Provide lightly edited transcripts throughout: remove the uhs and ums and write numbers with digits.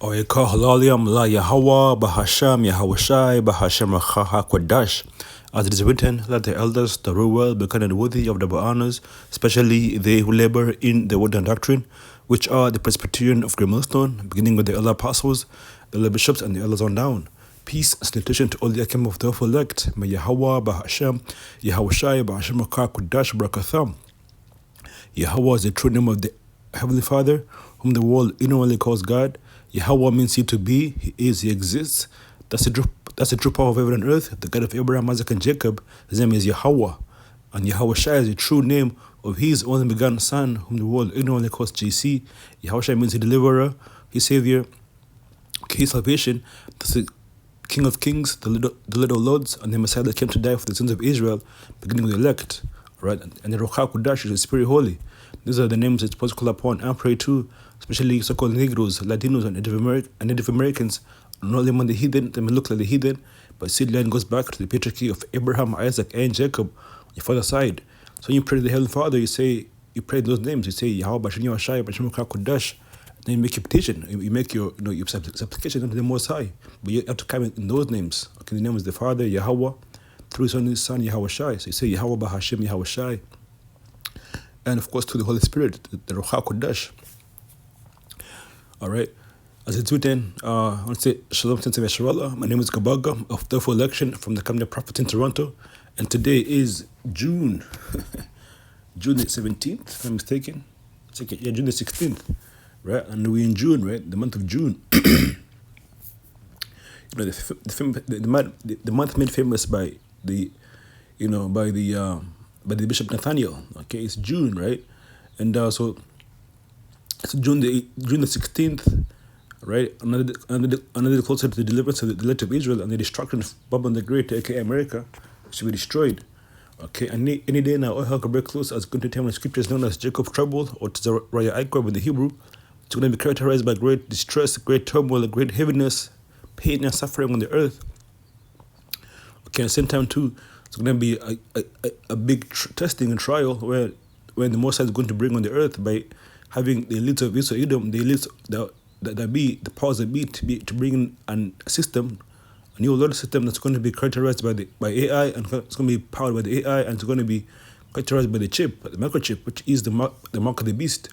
Oika halaliam la Yahweh Bahasham Yahawashai Bahasham Kodash. As it is written, let the elders, the rule well, be counted worthy of double honors, especially they who labor in the word and doctrine, which are the Presbyterian of Great Millstone, beginning with the elder apostles, the elder bishops, and the elders on down. Peace and salutation to all the Akim of the elect. May Yahweh Bahasham Yahawashai Bahasham Kodash Brakatham. Yahweh is the true name of the Heavenly Father, whom the world ignorantly calls God. Yahweh means he to be, he is, he exists. That's the true power of heaven and earth, the God of Abraham, Isaac, and Jacob. His name is Yahweh. And Yahweh Shai is the true name of his only begotten Son, whom the world ignorantly calls JC. Yahweh Shai means the deliverer, his savior, his salvation. That's the King of Kings, the little lords, and the Messiah that came to die for the sins of Israel, beginning with the elect. Right? And the Ruach HaKodesh is the Spirit Holy. These are the names it's supposed to call upon and pray to, especially so-called Negroes, Latinos, and Native Americans. Not only among the heathen, they may look like the heathen, but seed line goes back to the patriarchy of Abraham, Isaac, and Jacob, your father's side. So when you pray to the Heavenly Father, you pray those names. You say Yahweh Bashem Yahweh Bashem Kodash. Then you make your petition. You make your your supplication unto the Most High. But you have to come in those names. Okay, the name is the Father Yahweh, through his Son Yahweh Shai. So you say Yahweh Bahashem Yahweh Shai. And of course to the Holy Spirit, the Ruach HaKodesh. All right. As it's written, I want to say Shalom Sensei Vesharallah. My name is Gabaga of the Election from the Company Prophet in Toronto. And today is June, June the 17th, if I'm mistaken. Yeah, June the 16th, right? And we're in June, right? The month of June. The month made famous by the Bishop Nathaniel. Okay, it's June, right? And so it's June the 16th, right? Another closer to the deliverance of the elect of Israel and the destruction of Babylon the Great, aka America, should be destroyed. Okay, and any day now, all hell could break loose, as going to tell the scriptures known as Jacob's trouble, or Tzaraya Ikob in the Hebrew. It's going to be characterized by great distress, great turmoil, great heaviness, pain and suffering on the earth. Okay, at the same time too, it's going to be a big testing and trial where the Most High is going to bring on the earth by having the elites of Israel, the elites that be the powers that be to bring in a system, a new order system that's going to be characterized by AI, and it's going to be powered by the AI, and it's going to be characterized by the microchip, which is the mark of the beast.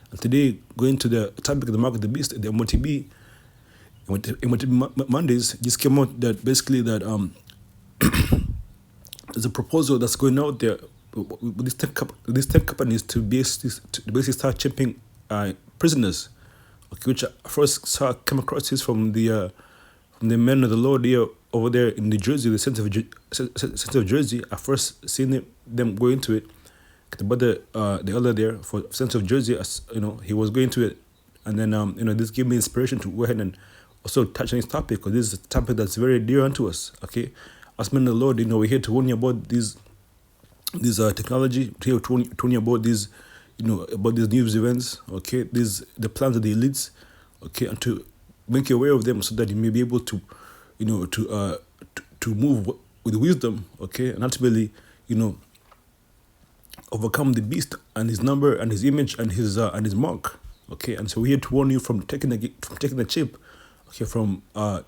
And today, going to the topic of the mark of the beast, the Motb, Mondays just came out that basically that there's a proposal that's going out there with these tech companies to basically start chipping prisoners. Okay, which I first came across this from the men of the Lord here over there in New Jersey, the center of Jersey. I first seen them go into it. The brother, the elder there for center of Jersey, as he was going to it, and then this gave me inspiration to go ahead and also touch on this topic, because this is a topic that's very dear unto us. Okay, as men of the Lord, we're here to warn you about these technology, here to warn you about these, about these news events. Okay, the plans of the elites. Okay, and to make you aware of them so that you may be able to, to move with wisdom. Okay, and ultimately, overcome the beast and his number and his image and his mark. Okay, and so we're here to warn you from taking the chip. Okay, from go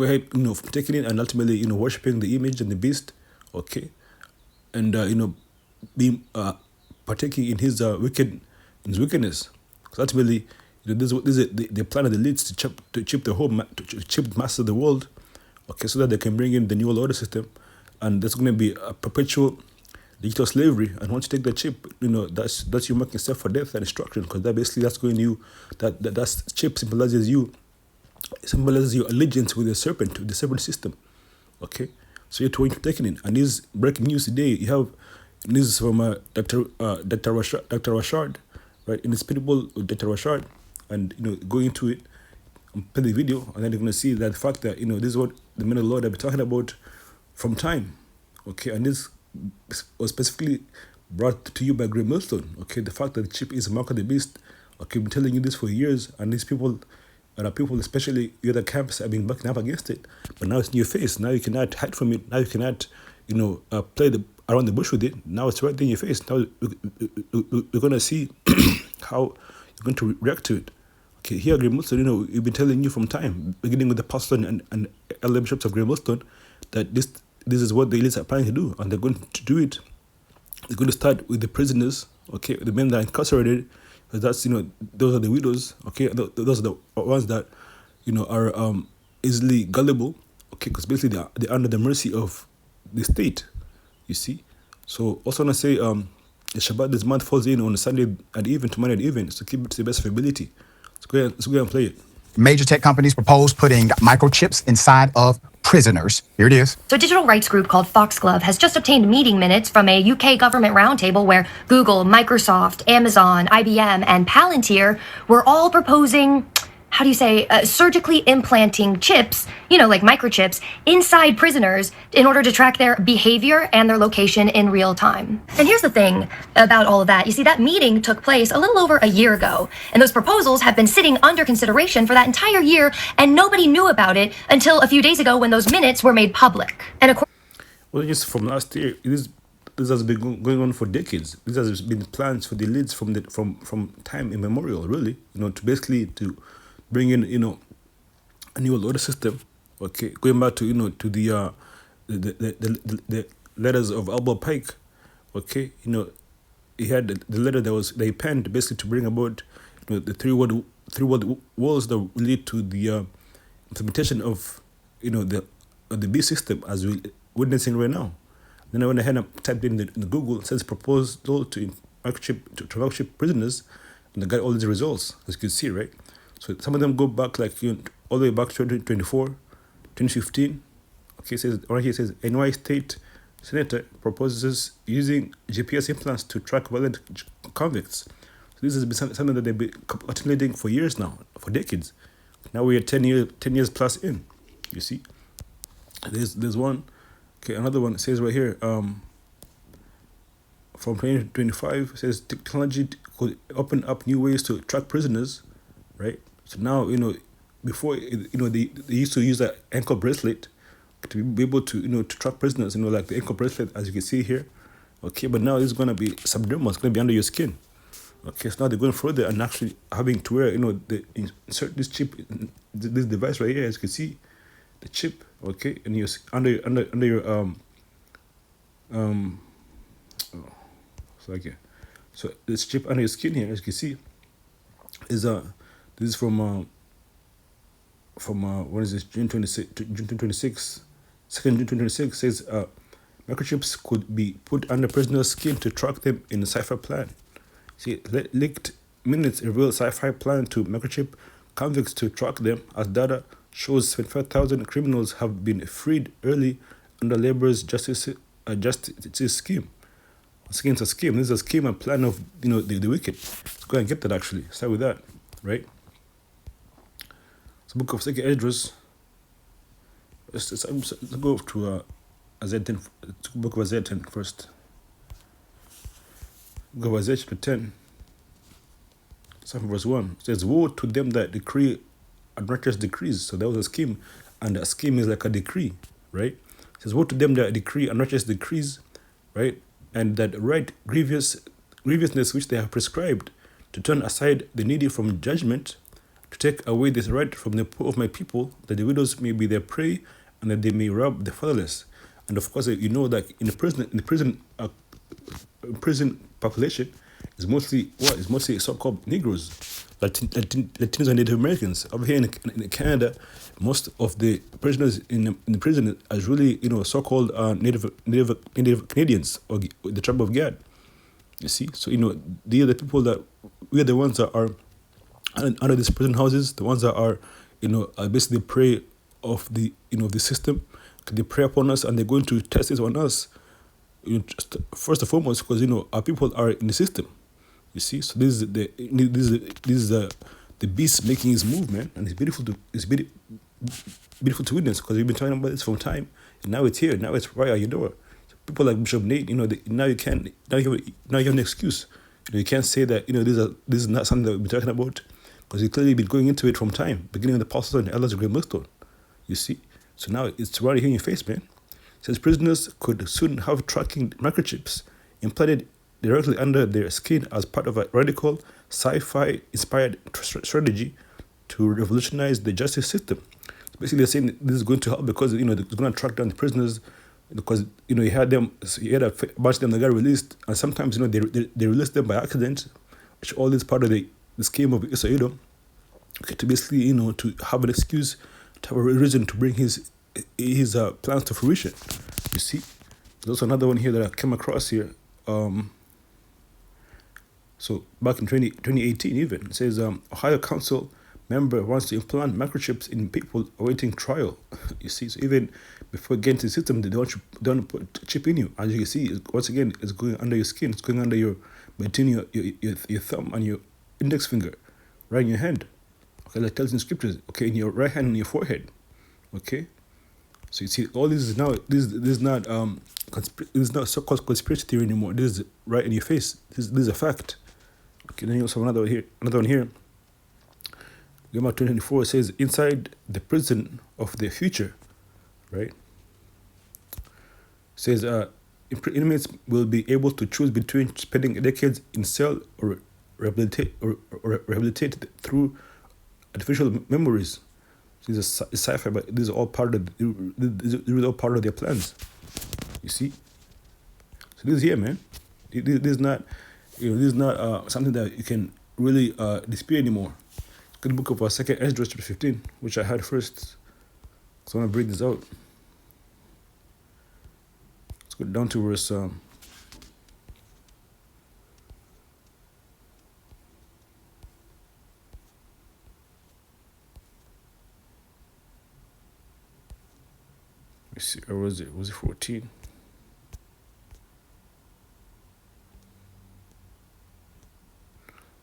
ahead, from taking it and ultimately, worshiping the image and the beast. Okay, and being partaking in his wickedness. Because ultimately, this is the plan of the elites to chip the whole to chip the mass of the world. Okay, so that they can bring in the new world order system, and there's going to be a perpetual digital slavery. And once you take the chip, that's you marking yourself for death and destruction, because that's going you that chip symbolizes your allegiance with the serpent system. Okay, so you're taking it. And this breaking news today, you have news from Dr. Rashard, right? Indisputable Dr. Rashard, and going into it and play the video, and then you're going to see that the fact that this is what the men of the Lord have been talking about from time. Okay, and this was specifically brought to you by Great Millstone. Okay, the fact that the chip is a mark of the beast. Okay, I've been telling you this for years, and these people, especially the other camps, have been backing up against it. But now it's in your face. Now you cannot hide from it. Now you cannot, play around the bush with it. Now it's right in your face. Now we're going to see how you're going to react to it. Okay, here at Grey Millstone, we've been telling you from time, beginning with the pastor and elder bishops of Grey Millstone, that this is what the elites are planning to do, and they're going to do it. They're going to start with the prisoners, okay, the men that are incarcerated, because that's, those are the widows, okay, those are the ones that, are easily gullible, okay, because basically they're under the mercy of the state, you see. So also want to say, the Shabbat this month falls in on a Sunday at even to Monday at even, so keep it to the best of ability. Let's go ahead and play it. Major tech companies propose putting microchips inside of prisoners. Here it is. So a digital rights group called Foxglove has just obtained meeting minutes from a UK government roundtable where Google, Microsoft, Amazon, IBM, and Palantir were all proposing, surgically implanting chips, like microchips, inside prisoners in order to track their behavior and their location in real time. And here's the thing about all of that. You see, that meeting took place a little over a year ago, and those proposals have been sitting under consideration for that entire year, and nobody knew about it until a few days ago when those minutes were made public. And well, just from last year, this has been going on for decades. This has been plans for the elites from time immemorial, really. To basically to bring in a new order system. Okay, going back to to the letters of Albert Pike. Okay, he had the letter that he penned basically to bring about the three world wars that will lead to the implementation of the B system as we're witnessing right now. Then I went ahead and typed in the Google, it says proposal to microchip prisoners, and I got all these results, as you can see, right? So some of them go back all the way back to 2024, 2015. Okay, it says right here, it says NY State Senator proposes using GPS implants to track violent convicts. So this has been something that they've been articulating for years now, for decades. Now we're 10 years plus in. You see, there's one. Okay, another one says right here. From 2025, it says technology could open up new ways to track prisoners, right? So now before they used to use that ankle bracelet to be able to to track prisoners, like the ankle bracelet as you can see here. Okay, but now it's gonna be subdermal. It's gonna be under your skin. Okay, so now they're going further and actually having to wear they insert this chip, this device right here, as you can see, the chip. Okay, and you're under your so this chip under your skin here, as you can see, is this is from what is this, June 26, June 26, 2nd June 2026, says microchips could be put under prisoners' skin to track them in a cipher plan. See, leaked minutes reveal sci-fi plan to microchip convicts to track them, as data shows 25,000 criminals have been freed early under Labour's justice scheme. Once again, it's a scheme. This is a scheme and plan of the wicked. Let's go and get that actually. Start with that, right? So Book of 2nd Esdras. Let's go to Isaiah 10, Book of Isaiah 10 first. Book of Isaiah chapter 10. Start from verse 1. It says, woe to them that decree unrighteous decrees. So that was a scheme, and a scheme is like a decree, right? It says, woe to them that decree unrighteous decrees, right? And that write grievousness which they have prescribed, to turn aside the needy from judgment, to take away this right from the poor of my people, that the widows may be their prey, and that they may rob the fatherless. And of course, that in the prison population is mostly what? It's mostly so-called Negroes, Latinos and Native Americans. Over here in Canada, most of the prisoners in the prison are really so-called Native Canadians, or the tribe of Gad. You see, so they are the people that we are the ones that are under these prison houses, the ones that are are basically prey of the of the system. They prey upon us and they're going to test it on us. First and foremost, because our people are in the system. You see, so this is the beast making his move, man, and it's beautiful to witness, because we've been talking about this from time, and now it's here. Now it's right at your door. So people like Bishop Nate, now you have an excuse. You can't say that this is not something that we've been talking about, because you've clearly been going into it from time, beginning of the apostles and the elders of Grey Millstone. You see, so now it's right here in your face, man. It says prisoners could soon have tracking microchips implanted directly under their skin as part of a radical sci-fi inspired strategy to revolutionize the justice system. Basically, they're saying this is going to help because it's going to track down the prisoners because you had a bunch of them that got released, and sometimes they release them by accident, which all is part of the scheme of Israel. Okay, to basically to have an excuse, to have a reason to bring his plans to fruition. You see, there's also another one here that I came across here. So back in 2018 even, it says Ohio Council member wants to implant microchips in people awaiting trial. You see, so even before getting to the system, they don't put a chip in you. As you can see, once again, it's going under your skin. It's going under between your thumb and your index finger, right in your hand. Okay, that tells in scriptures. Okay, in your right hand and your forehead. Okay, so you see, all this is now this is not this is not so-called conspiracy theory anymore. This is right in your face. This is a fact. Okay, then you also have another one here. Gemma 2024 says inside the prison of the future, right? Says inmates will be able to choose between spending decades in cell or rehabilitated through artificial memories. This is sci-fi, but this is all part of their plans. You see, so this is here, man. This is not, this is not something that you can really dispute anymore. Good book of 2nd Esdras chapter 15, which I had first. So I'm gonna bring this out. Let's go down to verse. Let's see, or was it 14?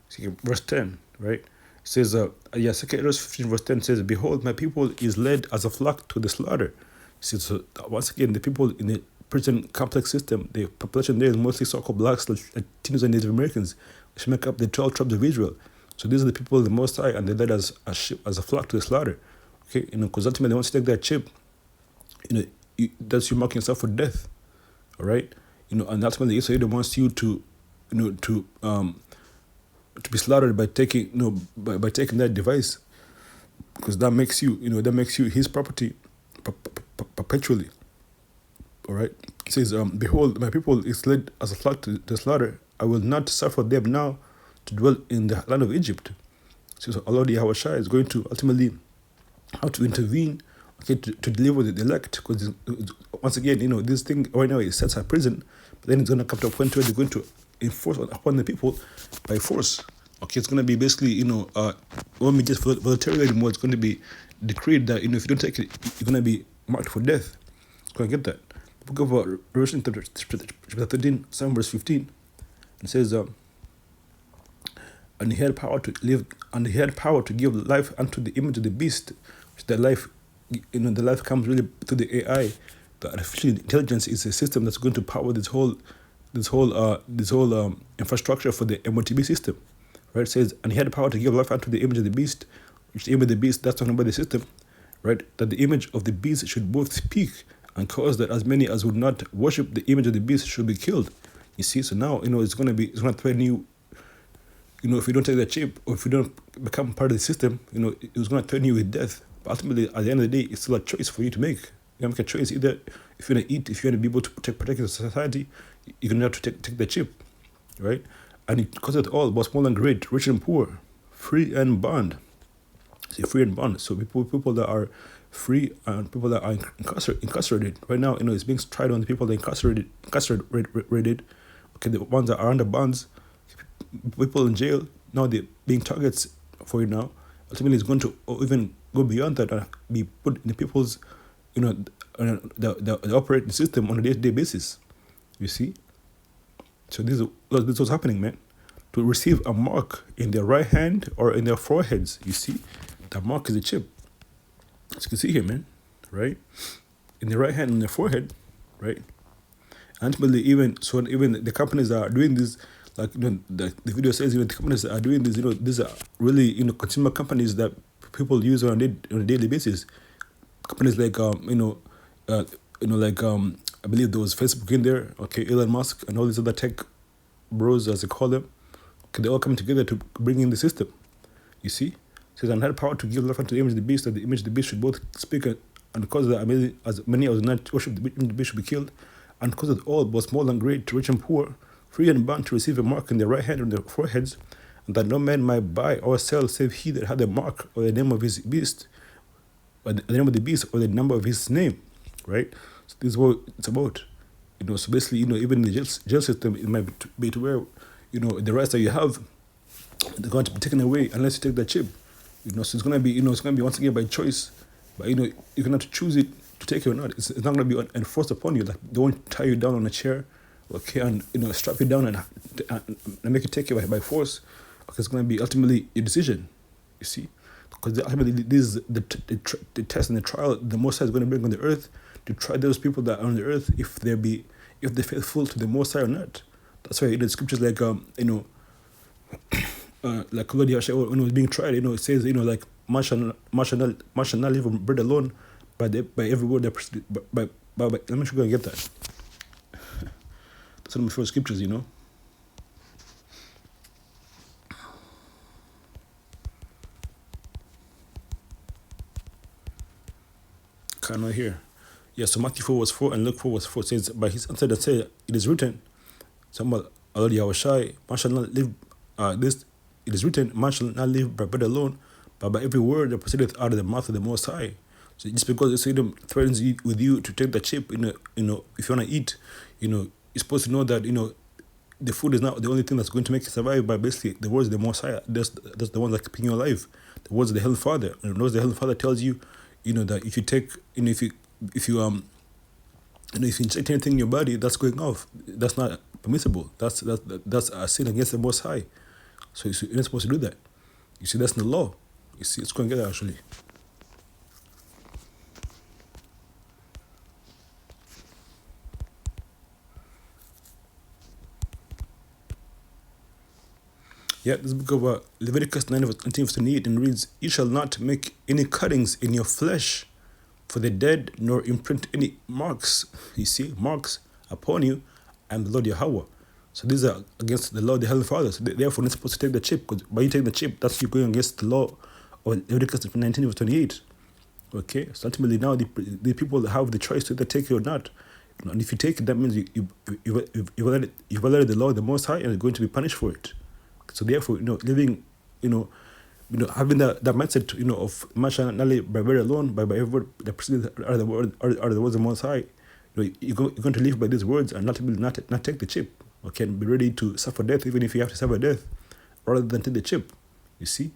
See, verse 10, right? It says, 2 Esdras 15 verse 10 says, behold, my people is led as a flock to the slaughter. See, so once again, the people in the prison complex system, the population there is mostly so-called blacks, Latinos, and Native Americans, which make up the 12 tribes of Israel. So these are the people of the Most High, and they're led as a flock to the slaughter. Okay, because ultimately they want to take that chip. That's you marking yourself for death. All right, and ultimately Israel wants you to be slaughtered by taking by taking that device, because that makes you his property perpetually. All right, it says, behold, my people is led as a flock to the slaughter. I will not suffer them now to dwell in the land of Egypt. So Allah Yahushua is going to ultimately have to intervene, okay, to deliver the elect, because once again, this thing right now is set at prison, but then it's going to come to a point where they're going to enforce upon the people by force. Okay, it's going to be basically, won't be just voluntarily anymore. It's going to be decreed that, if you don't take it, you're going to be marked for death. Can I get that? The book of Revelation, chapter 13, 7 verse 15, it says, and he had power to live, and he had power to give life unto the image of the beast, which the life, the life comes really through the AI. The artificial intelligence is a system that's going to power this whole infrastructure for the Motb system. Right? It says, and he had the power to give life unto the image of the beast, which the image of the beast, that's talking about the system, right? That the image of the beast should both speak and cause that as many as would not worship the image of the beast should be killed. You see, so now, it's going to threaten you, if you don't take that chip, or if you don't become part of the system, it's going to threaten you with death. But ultimately, at the end of the day, it's still a choice for you to make. You make a choice either if you want to eat, if you want to be able to protect the society, you're going to have to take the chip, right? And it causes it all, both small and great, rich and poor, free and bond. See, free and bond. So people that are free and people that are incarcerated. Right now, it's being tried on the people that are incarcerated. Okay, the ones that are under bonds, people in jail, now they're being targets for it now. Ultimately, it's going to even go beyond that and be put in the people's, the operating system on a day-to-day basis. You see? So this is what's happening, man. To receive a mark in their right hand or in their foreheads, you see? That mark is a chip. As you can see here, man, right? In the right hand and the forehead, right? Ultimately, even the companies that are doing this, like the video says, even the companies that are doing this, these are really consumer companies that people use on a daily basis. Companies like I believe there was Facebook in there, okay, Elon Musk and all these other tech bros, as they call them. Okay, they all come together to bring in the system. You see, It says, and had power to give life unto the image of the beast, that the image of the beast should both speak and cause that as many as not worship the image of the beast should be killed, and cause that all, both small and great, rich and poor, free and bond, to receive a mark in their right hand or in their foreheads, and that no man might buy or sell save he that had the mark or the name of his beast, or the name of the beast, or the number of his name, right? So this is what it's about. So basically, even in the jail system, it might be to where, the rights that you have, they're going to be taken away unless you take that chip. So it's gonna be, it's gonna be once again by choice, but you're gonna have to choose it to take it or not. It's not gonna be enforced upon you. Like, they won't tie you down on a chair, okay, and strap you down and make you take it by force. Okay, it's gonna be ultimately your decision. You see, because ultimately this is the test and the trial the Most High is going to bring on the earth, to try those people that are on the earth if they're faithful to the Most High or not. That's why the scriptures like like Lord Yahshua, when it was being tried, it says, like, man shall not live on bread alone, by every word that proceeded. By let me show you get that. That's one of my favorite scriptures, Cannot hear. Yeah, so Matthew 4 was 4 and Luke 4 was 4. It says, by his answer that said, it is written, Samuel, Lord Yahshua, man shall not live, it is written, man shall not live by bread alone, but by every word that proceedeth out of the mouth of the Most High. So just because the Satan threatens with you to take the chip, if you want to eat, you're supposed to know that, the food is not the only thing that's going to make you survive, but basically the words of the Most High, that's the one that's keeping you alive. The words of the Heavenly Father. And the words of the Heavenly Father tells you, that if you take, if you inject anything in your body, that's going off. That's not permissible. That's a sin against the Most High. So you're not supposed to do that. You see, that's in the law. You see, it's going to get that actually. Yeah, this book of Leviticus 9 verse 19 verse 28 and reads, "You shall not make any cuttings in your flesh for the dead, nor imprint any marks." You see, marks upon you. I am the Lord Yahweh. So these are against the law of the Heavenly Father. So therefore, not supposed to take the chip, because by you taking the chip, that's you going against the law of Leviticus 19 verse 28. Okay, so ultimately now the people have the choice to either take it or not. And if you take it, that means you violated the law of the Most High, and you're going to be punished for it. So therefore, living, having that mindset, of man shall not live by bread alone, by every word that proceeds are the words of the Most High. You're going to live by these words and not take the chip. Okay, and be ready to suffer death, even if you have to suffer death, rather than take the chip. You see,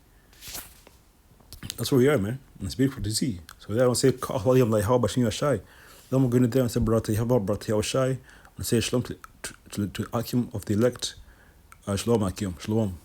that's where we are, man. And it's beautiful to see. So there I don't say, "Kahwalim like how Bashim Yashai." Then I'm going there and say, "Brata Yahshai," and say shalom to Akim of the elect. Shalom Akim, shalom.